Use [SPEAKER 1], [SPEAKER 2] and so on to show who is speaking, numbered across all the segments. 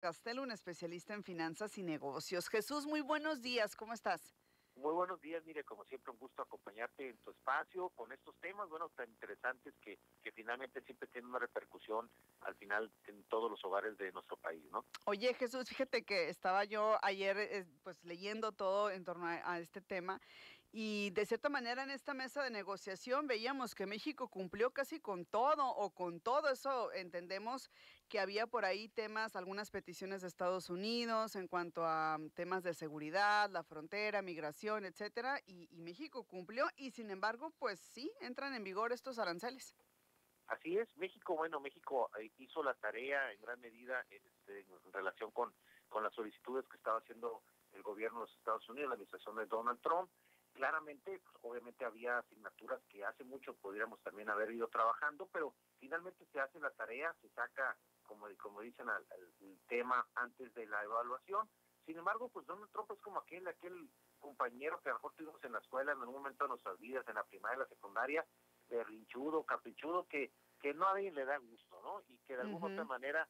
[SPEAKER 1] Castelo, un especialista en finanzas y negocios. Jesús, muy buenos días, ¿cómo estás?
[SPEAKER 2] Muy buenos días, mire, como siempre un gusto acompañarte en tu espacio con estos temas, bueno, tan interesantes que finalmente siempre tienen una repercusión al final en todos los hogares de nuestro país, ¿no?
[SPEAKER 1] Oye, Jesús, fíjate que estaba yo ayer, pues leyendo todo en torno a este tema y de cierta manera en esta mesa de negociación veíamos que México cumplió casi con todo o con todo eso. Entendemos que había por ahí temas, algunas peticiones de Estados Unidos en cuanto a temas de seguridad, la frontera, migración, etcétera, y México cumplió y sin embargo, pues sí, entran en vigor estos aranceles.
[SPEAKER 2] Así es, México, bueno, México hizo la tarea en gran medida en relación con las solicitudes que estaba haciendo el gobierno de los Estados Unidos, la administración de Donald Trump. Claramente, pues, obviamente había asignaturas que hace mucho podríamos también haber ido trabajando, pero finalmente se hace la tarea, se saca, como dicen, el tema antes de la evaluación. Sin embargo, pues Donald Trump es como aquel compañero que a lo mejor tuvimos en la escuela en algún momento de nuestras vidas, en la primaria, en la secundaria, berrinchudo, caprichudo, que no a nadie le da gusto, ¿no? Y que de alguna otra
[SPEAKER 1] Ujú.
[SPEAKER 2] manera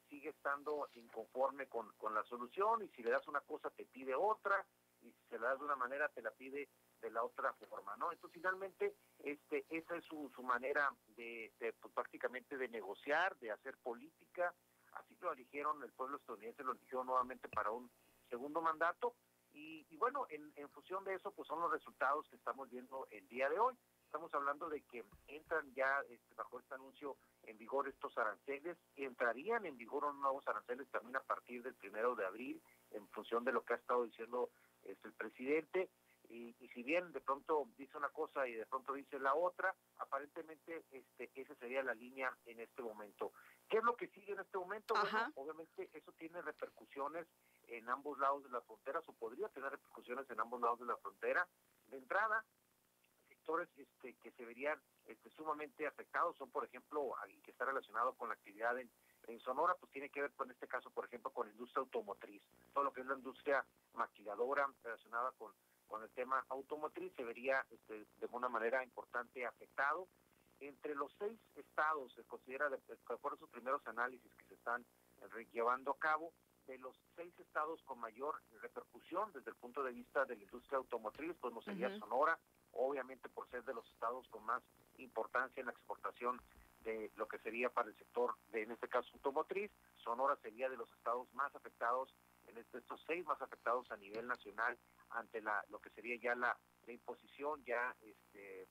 [SPEAKER 2] sigue estando inconforme con la solución, y si le das una cosa te pide otra, y si se la das de una manera te la pide de la otra forma, ¿no? Entonces finalmente esa es su manera pues, prácticamente de negociar, de hacer política. Así lo eligieron, el pueblo estadounidense lo eligió nuevamente para un segundo mandato, y bueno, en función de eso pues son los resultados que estamos viendo el día de hoy. Estamos hablando de que entran ya bajo este anuncio en vigor estos aranceles, entrarían en vigor unos nuevos aranceles también a partir del 1 de abril, en función de lo que ha estado diciendo el presidente, y si bien de pronto dice una cosa y de pronto dice la otra, aparentemente esa sería la línea en este momento. ¿Qué es lo que sigue en este momento? Bueno,
[SPEAKER 1] Ajá.
[SPEAKER 2] obviamente eso tiene repercusiones en ambos lados de las fronteras, o podría tener repercusiones en ambos lados de la frontera. De entrada, sectores que se verían sumamente afectados son, por ejemplo, y que está relacionado con la actividad en Sonora, pues tiene que ver con este caso, por ejemplo, con la industria automotriz. Todo lo que es la industria maquiladora relacionada con el tema automotriz se vería de alguna manera importante afectado. Entre los 6 estados se considera, de acuerdo a sus primeros análisis que se están llevando a cabo, de los 6 estados con mayor repercusión desde el punto de vista de la industria automotriz, pues no sería
[SPEAKER 1] Ujú.
[SPEAKER 2] Sonora, obviamente por ser de los estados con más importancia en la exportación de lo que sería para el sector de, en este caso, automotriz. Sonora sería de los estados más afectados, estos 6 más afectados a nivel nacional ante lo que sería ya la imposición ya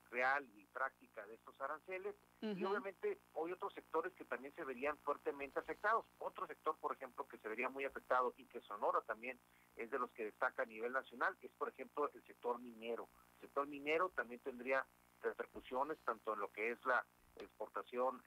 [SPEAKER 2] real y práctica de estos aranceles. Y
[SPEAKER 1] Ujú.
[SPEAKER 2] obviamente hay otros sectores que también se verían fuertemente afectados. Otro sector, por ejemplo, que se vería muy afectado y que Sonora también es de los que destaca a nivel nacional, es por ejemplo el sector minero. El sector minero también tendría repercusiones tanto en lo que es la exportación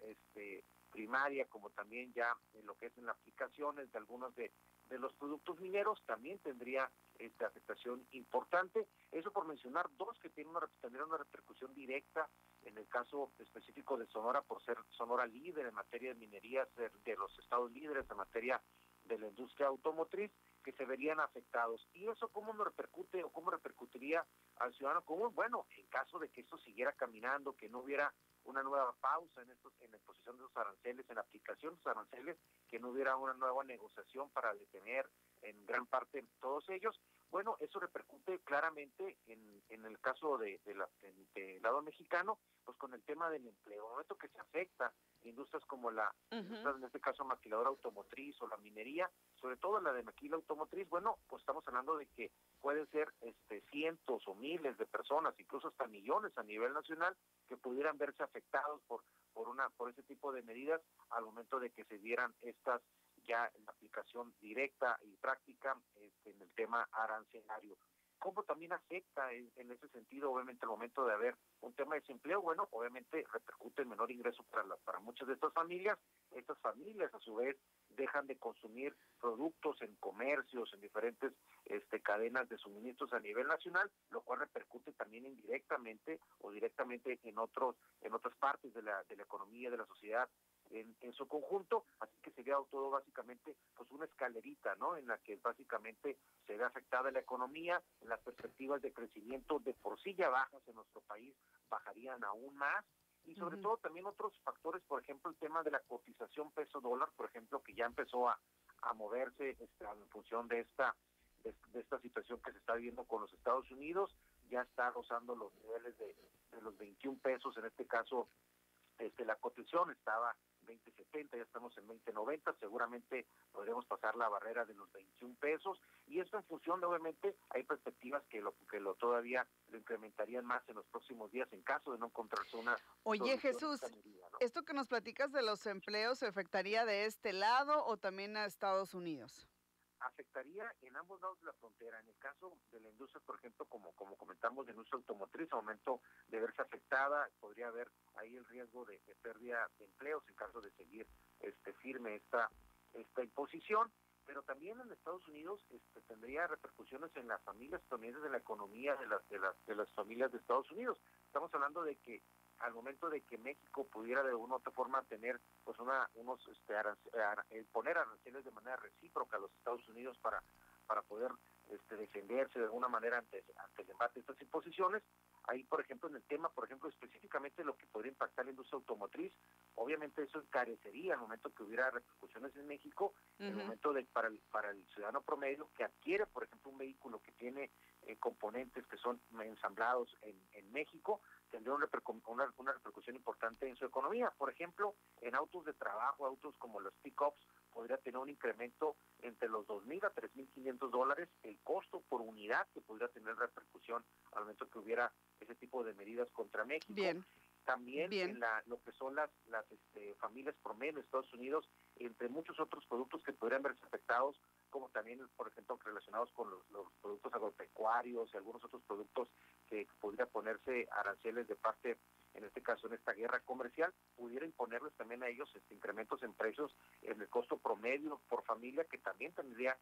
[SPEAKER 2] primaria, como también ya en lo que es en las aplicaciones de algunos de los productos mineros, también tendría esta afectación importante. Eso por mencionar dos que tendrían una repercusión directa en el caso específico de Sonora, por ser Sonora líder en materia de minería, ser de los estados líderes en materia de la industria automotriz, que se verían afectados. ¿Y eso cómo nos repercute o cómo repercutiría al ciudadano común? Bueno, en caso de que esto siguiera caminando, que no hubiera una nueva pausa en la imposición de los aranceles, en la aplicación de los aranceles, que no hubiera una nueva negociación para detener en gran parte todos ellos, bueno, eso repercute claramente en el caso del lado mexicano, pues con el tema del empleo. En el momento que se afecta industrias como la industria,
[SPEAKER 1] Ujú.
[SPEAKER 2] en este caso maquiladora automotriz o la minería, sobre todo la de maquila automotriz, bueno, pues estamos hablando de que pueden ser cientos o miles de personas, incluso hasta millones a nivel nacional, que pudieran verse afectados por ese tipo de medidas al momento de que se dieran estas ya en la aplicación directa y práctica en el tema arancelario. ¿Cómo también afecta en ese sentido, obviamente, el momento de haber un tema de desempleo? Bueno, obviamente repercute en menor ingreso para muchas de estas familias. Estas familias, a su vez, dejan de consumir productos en comercios, en diferentes cadenas de suministros a nivel nacional, lo cual repercute también indirectamente o directamente en otras partes de la economía, de la sociedad en su conjunto. Así que sería todo básicamente pues una escalerita, ¿no? En la que básicamente se ve afectada la economía, las perspectivas de crecimiento de por sí ya bajas en nuestro país bajarían aún más, y sobre
[SPEAKER 1] Ujú.
[SPEAKER 2] todo también otros factores, por ejemplo el tema de la cotización peso dólar, por ejemplo, que ya empezó a a moverse en función de esta situación que se está viviendo con los Estados Unidos. Ya está rozando los niveles de los 21 pesos, en este caso la cotización estaba 20.70, ya estamos en 20.90, seguramente podremos pasar la barrera de los 21 pesos, y esto en función de, obviamente, hay perspectivas que lo todavía lo incrementarían más en los próximos días en caso de no encontrarse una
[SPEAKER 1] Oye,
[SPEAKER 2] solución a
[SPEAKER 1] Jesús,
[SPEAKER 2] esta medida, ¿no?
[SPEAKER 1] ¿esto que nos platicas de los empleos se afectaría de este lado o también a Estados Unidos?
[SPEAKER 2] Afectaría en ambos lados de la frontera. En el caso de la industria, por ejemplo, como comentamos, de industria automotriz, aumento de verse afectada, podría haber ahí el riesgo de pérdida de empleos en caso de seguir firme esta imposición, pero también en Estados Unidos tendría repercusiones en las familias estadounidenses, en la economía de las familias de Estados Unidos. Estamos hablando de que al momento de que México pudiera de una u otra forma tener pues poner aranceles de manera recíproca a los Estados Unidos para poder defenderse de alguna manera ante el embate de estas imposiciones. Ahí, por ejemplo, en el tema, por ejemplo, específicamente lo que podría impactar la industria automotriz, obviamente eso encarecería al momento que hubiera repercusiones en México, el momento para el ciudadano promedio que adquiere, por ejemplo, un vehículo que tiene componentes que son ensamblados en México, tendría una repercusión importante en su economía. Por ejemplo, en autos de trabajo, autos como los pick-ups, podría tener un incremento entre los $2,000 a $3,500 el costo por unidad, que podría tener repercusión al momento que hubiera ese tipo de medidas contra México.
[SPEAKER 1] Bien.
[SPEAKER 2] También
[SPEAKER 1] Bien.
[SPEAKER 2] en lo que son las familias promedio en Estados Unidos, entre muchos otros productos que podrían verse afectados, como también, por ejemplo, relacionados con los productos agropecuarios y algunos otros productos que podría ponerse aranceles de parte, en este caso en esta guerra comercial, pudiera imponerles también a ellos incrementos en precios en el costo promedio por familia, que también tendría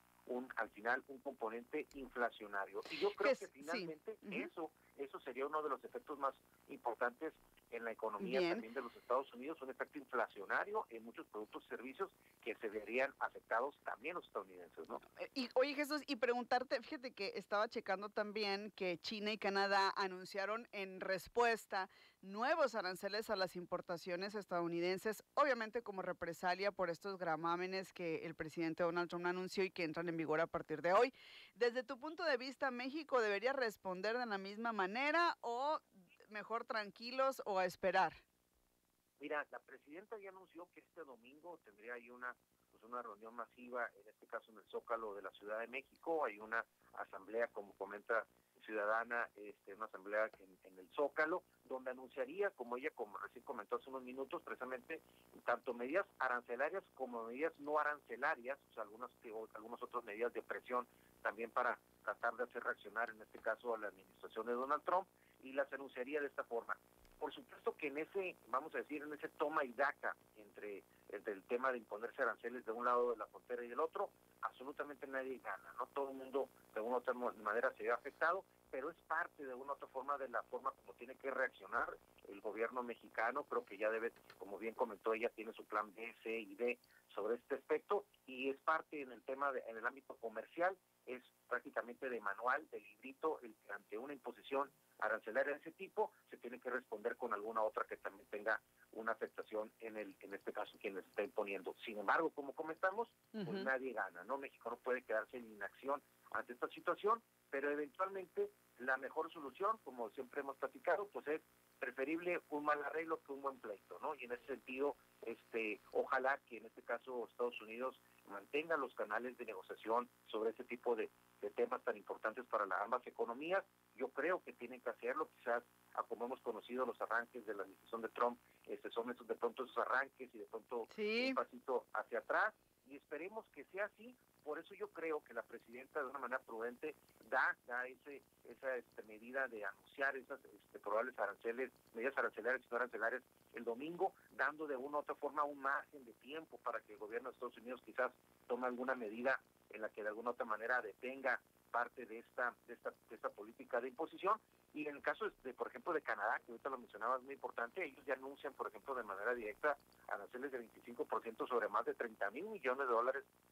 [SPEAKER 2] al final un componente inflacionario. Y yo creo que finalmente sí. Eso sería uno de los efectos más importantes en la economía también de los Estados Unidos, un efecto inflacionario en muchos productos y servicios que se verían afectados también los estadounidenses, ¿no?
[SPEAKER 1] Y oye, Jesús, y preguntarte, fíjate que estaba checando también que China y Canadá anunciaron en respuesta nuevos aranceles a las importaciones estadounidenses, obviamente como represalia por estos gravámenes que el presidente Donald Trump anunció y que entran en vigor a partir de hoy. Desde tu punto de vista, ¿México debería responder de la misma manera o mejor tranquilos o a esperar?
[SPEAKER 2] Mira, la presidenta ya anunció que este domingo tendría ahí una reunión masiva, en este caso en el Zócalo de la Ciudad de México. Hay una asamblea, como comenta ciudadana, una asamblea en el Zócalo, donde anunciaría, como recién comentó hace unos minutos, precisamente tanto medidas arancelarias como medidas no arancelarias, o sea, algunas otras medidas de presión también para tratar de hacer reaccionar, en este caso, a la administración de Donald Trump, y las anunciaría de esta forma. Por supuesto que en ese toma y daca entre el tema de imponerse aranceles de un lado de la frontera y del otro, absolutamente nadie gana, ¿no? Todo el mundo de una u otra manera se ve afectado, pero es parte de una u otra forma de la forma como tiene que reaccionar el gobierno mexicano. Creo que ya debe, como bien comentó ella, tiene su plan B, C y D sobre este aspecto, y es parte en el tema en el ámbito comercial, es prácticamente de manual, de librito, el que ante una imposición arancelaria de ese tipo se tiene que responder con alguna otra que también tenga una afectación en este caso quien les está imponiendo. Sin embargo, como comentamos, pues nadie gana, ¿no? México no puede quedarse en inacción ante esta situación, pero eventualmente la mejor solución, como siempre hemos platicado, pues es preferible un mal arreglo que un buen pleito, ¿no? Y en ese sentido, ojalá que en este caso Estados Unidos mantenga los canales de negociación sobre este tipo de temas tan importantes para ambas economías. Yo creo que tienen que hacerlo, quizás como hemos conocido los arranques de la administración de Trump, son de pronto esos arranques y de pronto un pasito hacia atrás, y esperemos que sea así. Por eso yo creo que la presidenta de una manera prudente da esa medida de anunciar esas probables medidas arancelarias y no arancelarias el domingo, dando de una u otra forma un margen de tiempo para que el gobierno de Estados Unidos quizás tome alguna medida en la que de alguna u otra manera detenga parte de esta política de imposición. Y en el caso por ejemplo, de Canadá, que ahorita lo mencionabas, muy importante, ellos ya anuncian, por ejemplo, de manera directa aranceles de 25% sobre más de $30,000 millones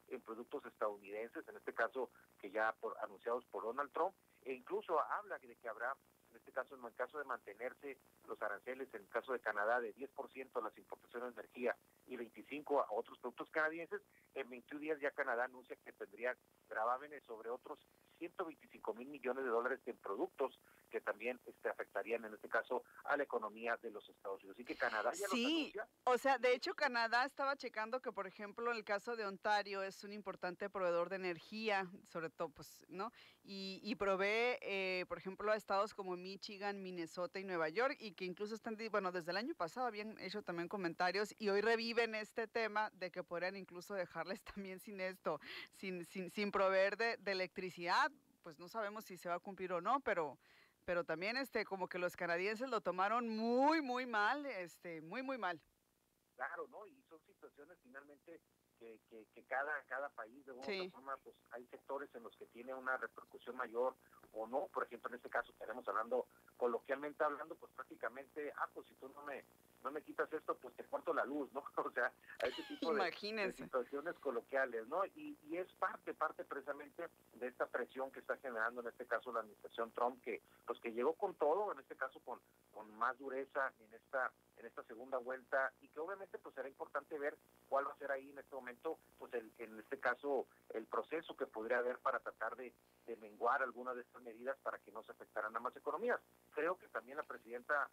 [SPEAKER 2] en productos estadounidenses, en este caso que ya anunciados por Donald Trump, e incluso habla de que habrá, en este caso, en el caso de mantenerse los aranceles, en el caso de Canadá, de 10% a las importaciones de energía y 25% a otros productos canadienses, en 21 días ya Canadá anuncia que tendría gravámenes sobre otros 125 mil millones de dólares en productos que también afectarían en este caso a la economía de los Estados Unidos. Así que Canadá ya los
[SPEAKER 1] Sí,
[SPEAKER 2] anuncia.
[SPEAKER 1] o sea, de hecho, Canadá estaba checando que, por ejemplo, el caso de Ontario es un importante proveedor de energía, sobre todo, pues, ¿no? Y provee, por ejemplo, a estados como Michigan, Minnesota y Nueva York, y que incluso están, bueno, desde el año pasado habían hecho también comentarios y hoy reviven este tema de que podrían incluso dejarles también sin esto, sin proveer de electricidad. Pues no sabemos si se va a cumplir o no, pero también, como que los canadienses lo tomaron muy, muy mal, muy, muy mal.
[SPEAKER 2] Claro, ¿no? Y son situaciones finalmente que cada país de una u otra
[SPEAKER 1] Sí,
[SPEAKER 2] forma, pues hay sectores en los que tiene una repercusión mayor o no. Por ejemplo, en este caso estaremos hablando, coloquialmente hablando, pues prácticamente, pues si tú no me quitas esto, pues te corto la luz, ¿no? O sea, a ese tipo de
[SPEAKER 1] imagínense.
[SPEAKER 2] situaciones coloquiales, ¿no? Y es parte precisamente de esta presión que está generando en este caso la administración Trump, que llegó con todo, en este caso con más dureza en esta segunda vuelta, y que obviamente pues será importante ver cuál va a ser ahí en este momento, pues en este caso el proceso que podría haber para tratar de menguar algunas de estas medidas para que no se afectaran a más economías. Creo que también la presidenta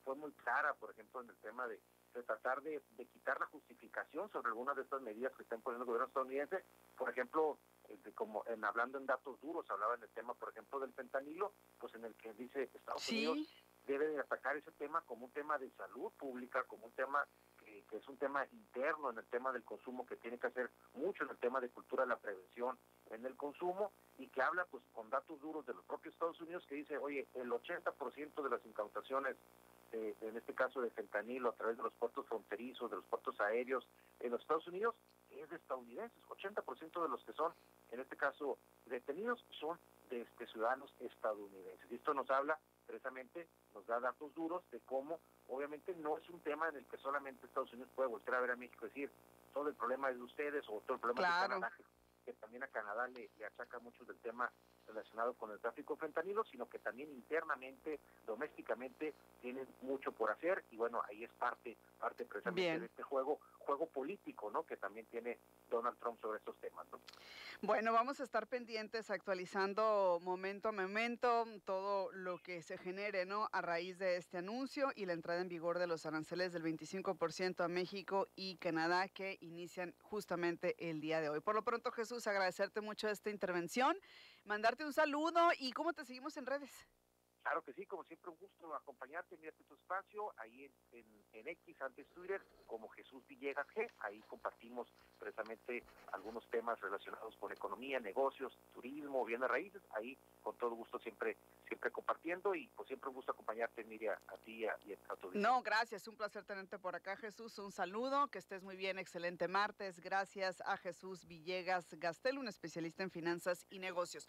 [SPEAKER 2] fue muy clara, por ejemplo, en el tema de tratar de quitar la justificación sobre algunas de estas medidas que está imponiendo el gobierno estadounidense. Por ejemplo, hablando en datos duros, hablaba en el tema, por ejemplo, del fentanilo, pues en el que dice Estados Unidos
[SPEAKER 1] Sí,
[SPEAKER 2] debe de atacar ese tema como un tema de salud pública, como un tema que es un tema interno en el tema del consumo, que tiene que hacer mucho en el tema de cultura de la prevención en el consumo, y que habla pues con datos duros de los propios Estados Unidos, que dice, oye, el 80% de las incautaciones, en este caso de fentanilo, a través de los puertos fronterizos, de los puertos aéreos en los Estados Unidos, es de estadounidenses. 80% de los que son, en este caso, detenidos son de ciudadanos estadounidenses. Y esto nos habla precisamente, nos da datos duros de cómo obviamente no es un tema en el que solamente Estados Unidos puede volver a ver a México y decir todo el problema es de ustedes o todo el problema es de
[SPEAKER 1] claro.
[SPEAKER 2] Canadá, que también a Canadá le achaca mucho del tema relacionado con el tráfico de fentanilo, sino que también internamente, domésticamente, tienen mucho por hacer, y bueno, ahí es parte precisamente de
[SPEAKER 1] Bien.
[SPEAKER 2] este juego político, ¿no?, que también tiene Donald Trump sobre estos temas, ¿no?
[SPEAKER 1] Bueno, vamos a estar pendientes, actualizando momento a momento todo lo que se genere, ¿no? A raíz de este anuncio y la entrada en vigor de los aranceles del 25% a México y Canadá que inician justamente el día de hoy. Por lo pronto, Jesús, agradecerte mucho esta intervención, mandarte un saludo y cómo te seguimos en redes.
[SPEAKER 2] Claro que sí, como siempre, un gusto acompañarte, mira tu espacio, ahí en X, antes Twitter, como Jesús Villegas G. Ahí compartimos precisamente algunos temas relacionados con economía, negocios, turismo, bienes raíces. Ahí con todo gusto siempre compartiendo, y pues siempre un gusto acompañarte, Miriam, a ti y a tu audiencia.
[SPEAKER 1] No, gracias, un placer tenerte por acá, Jesús. Un saludo, que estés muy bien, excelente martes. Gracias a Jesús Villegas Gastel, un especialista en finanzas y negocios.